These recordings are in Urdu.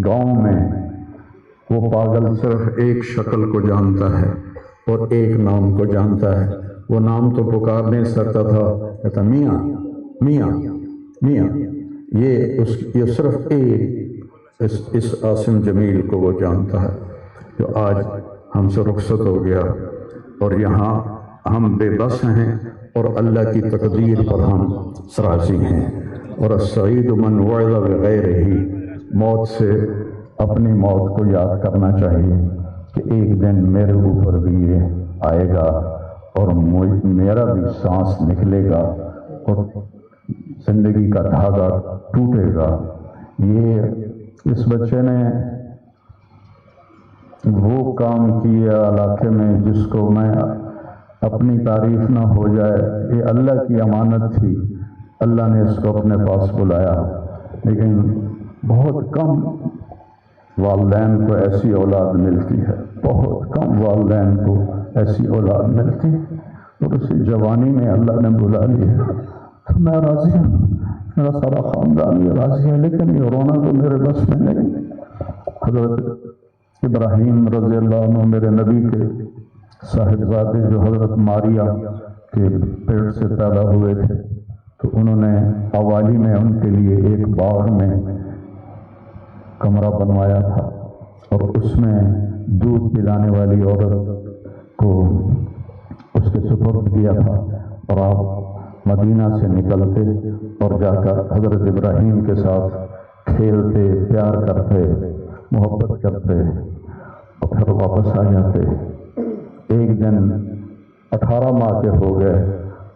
گاؤں میں وہ پاگل صرف ایک شکل کو جانتا ہے اور ایک نام کو جانتا ہے۔ وہ نام تو پکار نہیں سکتا تھا، کہتا میاں میاں میاں۔ یہ صرف ایک اس عاصم جمیل کو وہ جانتا ہے جو آج ہم سے رخصت ہو گیا، اور یہاں ہم بے بس ہیں اور اللہ کی تقدیر پر ہم راضی ہیں۔ اور السعید من وعظ بغیرہ، موت سے اپنی موت کو یاد کرنا چاہیے کہ ایک دن میرے اوپر بھی یہ آئے گا اور میرا بھی سانس نکلے گا اور زندگی کا دھاگا ٹوٹے گا۔ یہ اس بچے نے وہ کام کیا علاقے میں جس کو میں اپنی تعریف نہ ہو جائے، یہ اللہ کی امانت تھی، اللہ نے اس کو اپنے پاس بلایا۔ لیکن بہت کم والدین کو ایسی اولاد ملتی ہے، بہت کم والدین کو ایسی اولاد ملتی ہے، اور اسی جوانی میں اللہ نے بلا لی ہے۔ تو میں راضی ہوں، میرا سارا خاندان یہ راضی ہے، لیکن یہ رونا تو میرے بس میں نہیں۔ حضرت ابراہیم رضی اللہ عنہ میرے نبی کے صاحبزادے جو حضرت ماریہ کے پیٹ سے پیدا ہوئے تھے، تو انہوں نے حوالی میں ان کے لیے ایک باغ میں کمرہ بنوایا تھا، اور اس میں دودھ پلانے والی عورت کو اس کے سپرد کیا تھا، اور آپ مدینہ سے نکلتے اور جا کر حضرت ابراہیم کے ساتھ کھیلتے، پیار کرتے، محبت کرتے، اور پھر واپس آ جاتے۔ ایک دن 18 ماہ کے ہو گئے،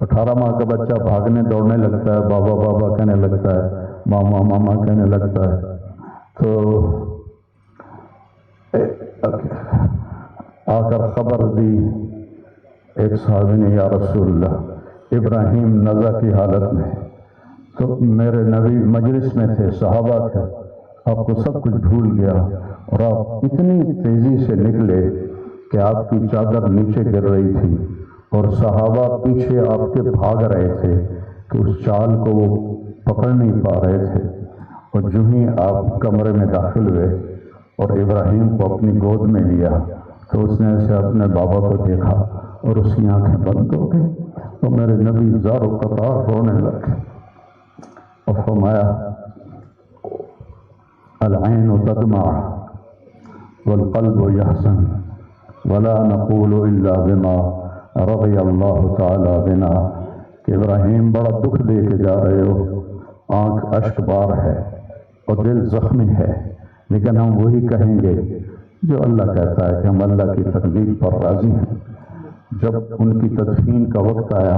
18 ماہ کا بچہ بھاگنے دوڑنے لگتا ہے، بابا بابا کہنے لگتا ہے، ماما ماما کہنے لگتا ہے۔ تو آ کر خبر دی ایک صحابی نے، یا رسول اللہ ابراہیم نزع کی حالت میں۔ تو میرے نبی مجلس میں تھے، صحابہ تھے، آپ کو سب کچھ بھول گیا، اور آپ اتنی تیزی سے نکلے کہ آپ کی چادر نیچے گر رہی تھی، اور صحابہ پیچھے آپ کے بھاگ رہے تھے کہ اس چال کو وہ پکڑ نہیں پا رہے تھے۔ اور جو ہی آپ کمرے میں داخل ہوئے اور ابراہیم کو اپنی گود میں لیا، تو اس نے اسے اپنے بابا کو دیکھا اور اس کی آنکھیں بند ہو گئی، تو میرے نبی زار و قطار رونے لگے اور فرمایا العین تدمع والقلب یحزن ولا نقول الا بما رضی اللہ تعالی بنا، کہ ابراہیم بڑا دکھ دے کے جا رہے ہو، آنکھ اشک بار ہے اور دل زخمی ہے، لیکن ہم وہی کہیں گے جو اللہ کہتا ہے کہ ہم اللہ کی تقدیر پر راضی ہیں۔ جب ان کی تدفین کا وقت آیا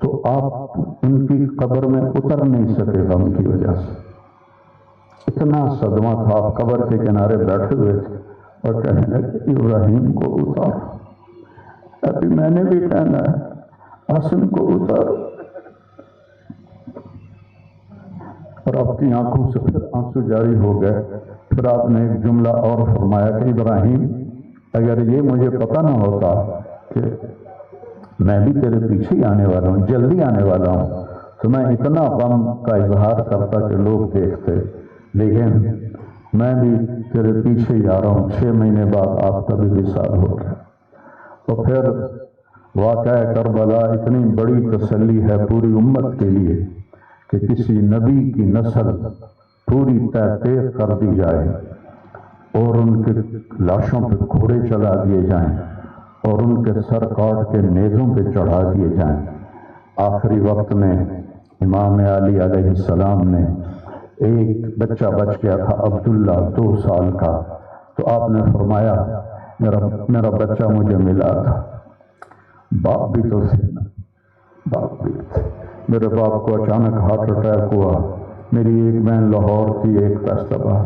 تو آپ ان کی قبر میں اتر نہیں سکے غم کی وجہ سے، اتنا صدمہ تھا، آپ قبر کے کنارے بیٹھے ہوئے تھے اور کہنے لگے ابراہیم کو اتار، ابھی میں نے بھی کہنا ہے عاصم کو اتار۔ اور آپ کی آنکھوں سے پھر آنسو جاری ہو گئے۔ پھر آپ نے ایک جملہ اور فرمایا کہ ابراہیم اگر یہ مجھے پتہ نہ ہوتا کہ میں بھی تیرے پیچھے ہی آنے والا ہوں، جلدی آنے والا ہوں، تو میں اتنا غم کا اظہار کرتا کہ لوگ دیکھتے، لیکن میں بھی تیرے پیچھے ہی آ رہا ہوں۔ 6 مہینے بعد آپ کا بھی وصال ہو گیا۔ تو پھر واقعہ کربلا اتنی بڑی تسلی ہے پوری امت کے لیے کہ کسی نبی کی نسل پوری تحقیق کر دی جائے اور ان کے لاشوں پہ گھوڑے چلا دیے جائیں اور ان کے سر کاٹ کے نیزوں پہ چڑھا دیے جائیں۔ آخری وقت میں امام علی علیہ السلام نے، ایک بچہ بچ گیا تھا عبداللہ 2 سال کا، تو آپ نے فرمایا میرا بچہ مجھے ملا تھا۔ باپ بھی تو تھے، باپ بھی تھے۔ میرے باپ کو اچانک ہارٹ اٹیک ہوا، میری ایک بہن لاہور تھی، ایک فیصل آباد،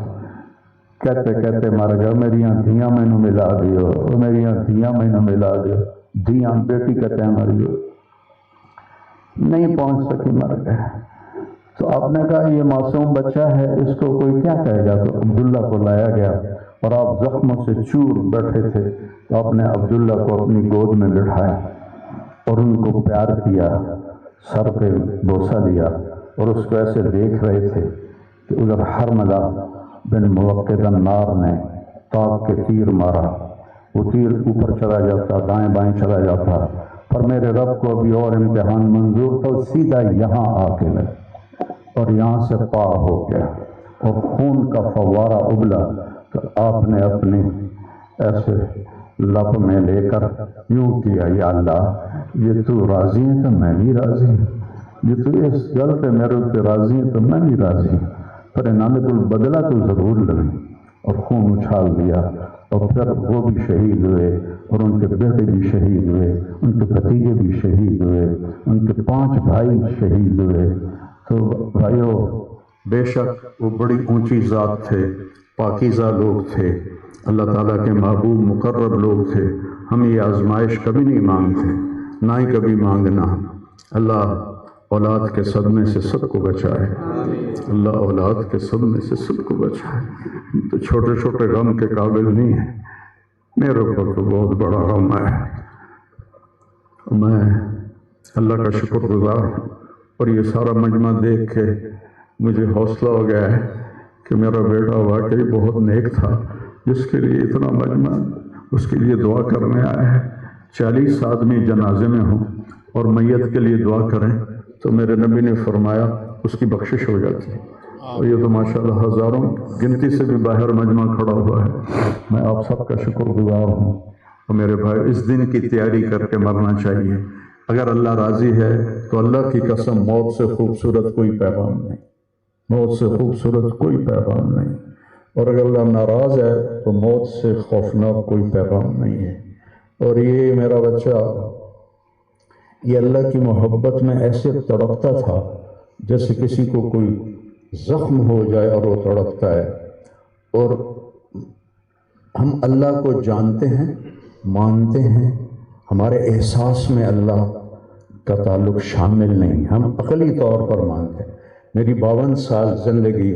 کہتے کہتے مر گیا۔ میری دھیاں مینوں ملا دیو، میری دھیاں مینوں ملا دیو، دھیاں بیٹی کہتے ہیں مری ہو، نہیں پہنچ سکی، مر گئے۔ تو آپ نے کہا یہ معصوم بچہ ہے، اس کو کوئی کیا کہے گا؟ تو عبداللہ کو لایا گیا اور آپ زخموں سے چور بیٹھے تھے، تو آپ نے عبداللہ کو اپنی گود میں بٹھایا اور ان کو پیار کیا، سر پہ بوسہ دیا، اور اس کو ایسے دیکھ رہے تھے کہ ادھر حرملہ بن موقد النار نے تاک کے تیر مارا، وہ تیر اوپر چلا جاتا، دائیں بائیں چلا جاتا، پر میرے رب کو ابھی اور امتحان منظور تھا، سیدھا یہاں آ کے لگ اور یہاں سے پار ہو گیا اور خون کا فوارہ ابلا، تو آپ نے اپنی ایسے لب میں لے کر یوں کیا، یا اللہ یہ تو راضی ہے تو میں بھی راضی ہوں، یہ تو اس گل پہ میرے پہ راضی ہے تو میں بھی راضی ہوں، پر انعامت البدلہ تو ضرور لگی، اور خون اچھال دیا، اور پھر وہ بھی شہید ہوئے اور ان کے بیٹے بھی شہید ہوئے، ان کے بھتیجے بھی شہید ہوئے، ان کے 5 بھائی شہید ہوئے۔ تو بھائیو، بے شک وہ بڑی اونچی ذات تھے، پاکیزہ لوگ تھے، اللہ تعالیٰ کے محبوب مقرب لوگ تھے۔ ہم یہ آزمائش کبھی نہیں مانگتے، نہ ہی کبھی مانگنا۔ اللہ اولاد کے صدمے سے سب کو بچائے، اللہ اولاد کے صدمے سے سب کو بچائے۔ تو چھوٹے چھوٹے غم کے قابل نہیں ہیں، میرے اوپر تو بہت بڑا غم ہے۔ میں اللہ کا شکر گزار ہوں، اور یہ سارا مجمع دیکھ کے مجھے حوصلہ ہو گیا ہے کہ میرا بیٹا واقعی بہت نیک تھا، جس کے لیے اتنا مجمع اس کے لیے دعا کرنے آیا ہے۔ 40 آدمی جنازے میں ہوں اور میت کے لیے دعا کریں تو میرے نبی نے فرمایا اس کی بخشش ہو جاتی ہے، اور یہ تو ماشاءاللہ ہزاروں گنتی سے بھی باہر مجمع کھڑا ہوا ہے۔ میں آپ سب کا شکر گزار ہوں، اور میرے بھائی اس دن کی تیاری کر کے مرنا چاہیے۔ اگر اللہ راضی ہے تو اللہ کی قسم موت سے خوبصورت کوئی پیغام نہیں، موت سے خوبصورت کوئی پیغام نہیں، اور اگر اللہ ناراض ہے تو موت سے خوفناک کوئی پیغام نہیں ہے۔ اور یہ میرا بچہ یہ اللہ کی محبت میں ایسے تڑپتا تھا جیسے کسی کو کوئی زخم ہو جائے اور وہ تڑپتا ہے۔ اور ہم اللہ کو جانتے ہیں، مانتے ہیں، ہمارے احساس میں اللہ کا تعلق شامل نہیں، ہم عقلی طور پر مانتے ہیں۔ میری 52 سال زندگی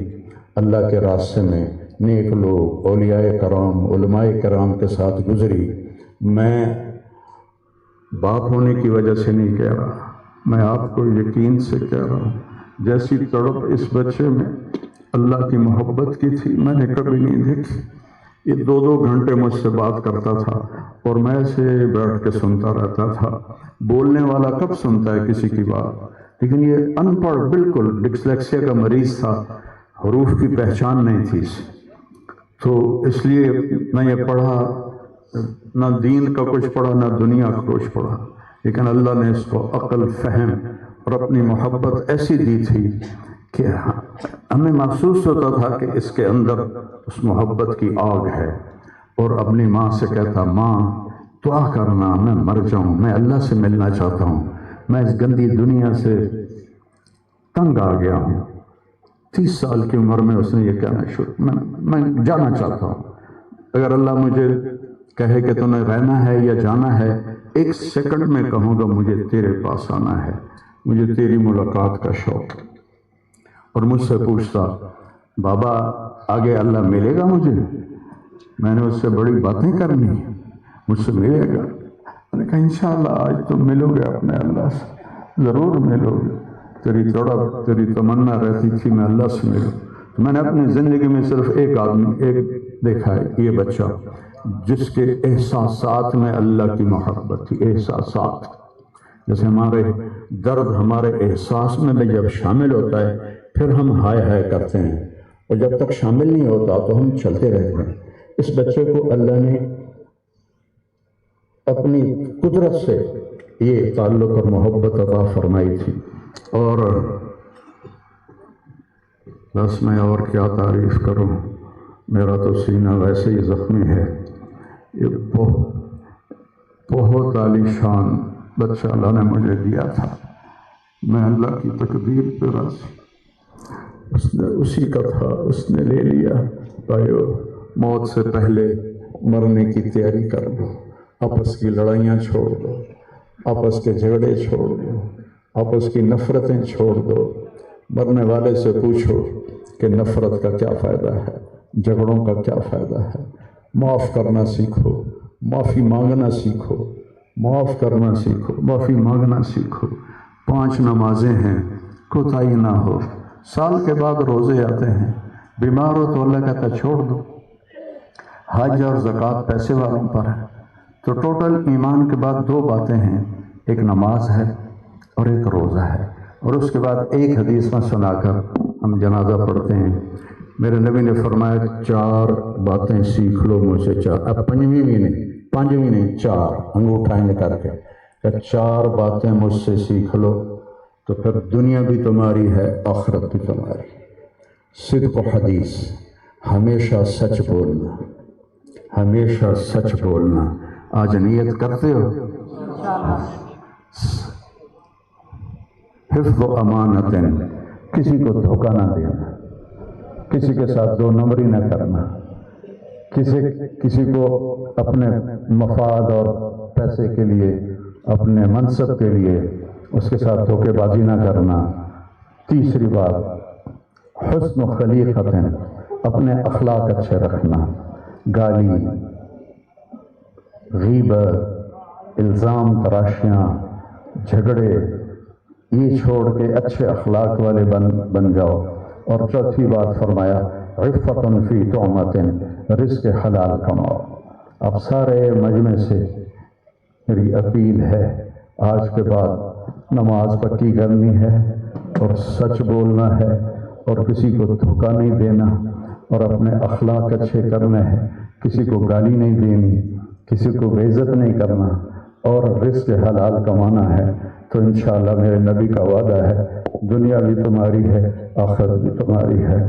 اللہ کے راستے میں نیک لوگ، اولیاء کرام، علماء کرام کے ساتھ گزری۔ میں باپ ہونے کی وجہ سے نہیں کہہ رہا، میں آپ کو یقین سے کہہ رہا ہوں، جیسی تڑپ اس بچے میں اللہ کی محبت کی تھی میں نے کبھی نہیں دیکھی۔ یہ 2 گھنٹے مجھ سے بات کرتا تھا اور میں اسے بیٹھ کے سنتا رہتا تھا۔ بولنے والا کب سنتا ہے کسی کی بات، لیکن یہ ان پڑھ بالکل ڈسلیکسیا کا مریض تھا، حروف کی پہچان نہیں تھی اسے، تو اس لیے نہ یہ پڑھا، نہ دین کا کچھ پڑھا، نہ دنیا کا کچھ پڑھا، لیکن اللہ نے اس کو عقل، فہم اور اپنی محبت ایسی دی تھی کہ ہمیں محسوس ہوتا تھا کہ اس کے اندر اس محبت کی آگ ہے۔ اور اپنی ماں سے کہتا، ماں دعا کرنا میں مر جاؤں، میں اللہ سے ملنا چاہتا ہوں، میں اس گندی دنیا سے تنگ آ گیا ہوں۔ 30 سال کی عمر میں اس نے یہ کہنا شروع، میں جانا چاہتا ہوں، اگر اللہ مجھے کہے کہ تمہیں رہنا ہے یا جانا ہے، 1 سیکنڈ میں کہوں گا مجھے تیرے پاس آنا ہے، مجھے تیری ملاقات کا شوق۔ اور مجھ سے پوچھتا، بابا آگے اللہ ملے گا مجھے؟ میں نے اس سے بڑی باتیں کرنی ہیں، مجھ سے ملے گا؟ میں نے کہا انشاءاللہ آج تم ملو گے اپنے اللہ سے، ضرور ملو گے، تیری تڑپ، تیری تمنا رہتی تھی میں اللہ سے ملوں۔ میں نے اپنی زندگی میں صرف ایک آدمی دیکھا ہے، یہ بچہ جس کے احساسات میں اللہ کی محبت تھی۔ احساسات جیسے ہمارے درد ہمارے احساس میں بھی جب شامل ہوتا ہے پھر ہم ہائے ہائے کرتے ہیں، اور جب تک شامل نہیں ہوتا تو ہم چلتے رہتے ہیں۔ اس بچے کو اللہ نے اپنی قدرت سے یہ تعلق اور محبت عطا فرمائی تھی، اور بس میں اور کیا تعریف کروں، میرا تو سینہ ویسے ہی زخمی ہے۔ یہ بہت عالی شان بچہ اللہ نے مجھے دیا تھا، میں اللہ کی تقدیر پہ راضی، اس نے اسی کا تھا، اس نے لے لیا۔ بھائیو، موت سے پہلے مرنے کی تیاری کر دو، آپس کی لڑائیاں چھوڑ دو، آپس کے جھگڑے چھوڑ دو، آپس کی نفرتیں چھوڑ دو۔ مرنے والے سے پوچھو کہ نفرت کا کیا فائدہ ہے، جھگڑوں کا کیا فائدہ ہے۔ معاف کرنا سیکھو، معافی مانگنا سیکھو، معاف کرنا سیکھو، معافی مانگنا سیکھو۔ 5 نمازیں ہیں، کوتاہی نہ ہو۔ سال کے بعد روزے آتے ہیں، بیمار ہو تو اللہ کہتا ہے چھوڑ دو، حج اور زکوٰۃ پیسے والوں پر ہے۔ تو ٹوٹل ایمان کے بعد دو باتیں ہیں، ایک نماز ہے اور ایک روزہ ہے، اور اس کے بعد ایک حدیث میں سنا کر ہم جنازہ پڑھتے ہیں۔ میرے نبی نے فرمایا 4 باتیں سیکھ لو مجھ سے، 4، اب پانچویں نہیں 4 انگوٹھا کر کے کہ 4 باتیں مجھ سے سیکھ لو تو پھر دنیا بھی تمہاری ہے، آخرت بھی تمہاری۔ صدق و حدیث، ہمیشہ سچ بولنا، ہمیشہ سچ بولنا۔ آج نیت کرتے ہو؟ حفظ و امانت، کسی کو دھوکہ نہ دینا، کسی کے ساتھ 2 نمبری نہ کرنا، کسی کو اپنے مفاد اور پیسے کے لیے، اپنے منصب کے لیے اس کے ساتھ دھوکے بازی نہ کرنا۔ تیسری بات حسن و خلیقت، اپنے اخلاق اچھے رکھنا، گالی، غیبت، الزام تراشیاں، جھگڑے، یہ چھوڑ کے اچھے اخلاق والے بن جاؤ۔ اور چوتھی بات فرمایا عفت فی طعمت، رزق حلال کماؤ۔ اب سارے مجمع سے میری اپیل ہے، آج کے بعد نماز پکی کرنی ہے اور سچ بولنا ہے اور کسی کو دھوکہ نہیں دینا اور اپنے اخلاق اچھے کرنے ہیں، کسی کو گالی نہیں دینی، کسی کو بے عزت نہیں کرنا اور رزق حلال کمانا ہے۔ تو انشاءاللہ میرے نبی کا وعدہ ہے، دنیا بھی تمہاری ہے، آخرت بھی تمہاری ہے۔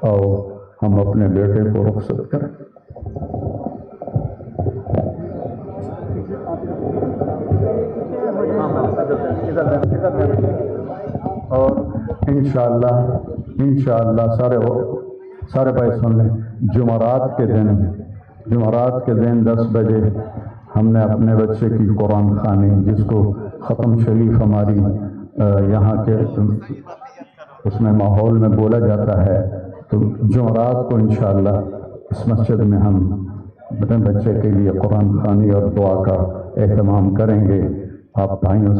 آؤ ہم اپنے بیٹے کو رخصت کریں۔ اور انشاءاللہ سارے بھائی سن لیں، جمعرات کے دن 10 بجے ہم نے اپنے بچے کی قرآن خوانی، جس کو ختم شریف ہماری یہاں کے اس میں ماحول میں بولا جاتا ہے، تو جمعرات کو انشاءاللہ اس مسجد میں ہم اپنے بچے کے لیے قرآن خوانی اور دعا کا اہتمام کریں گے۔ آپ بھائیوں سے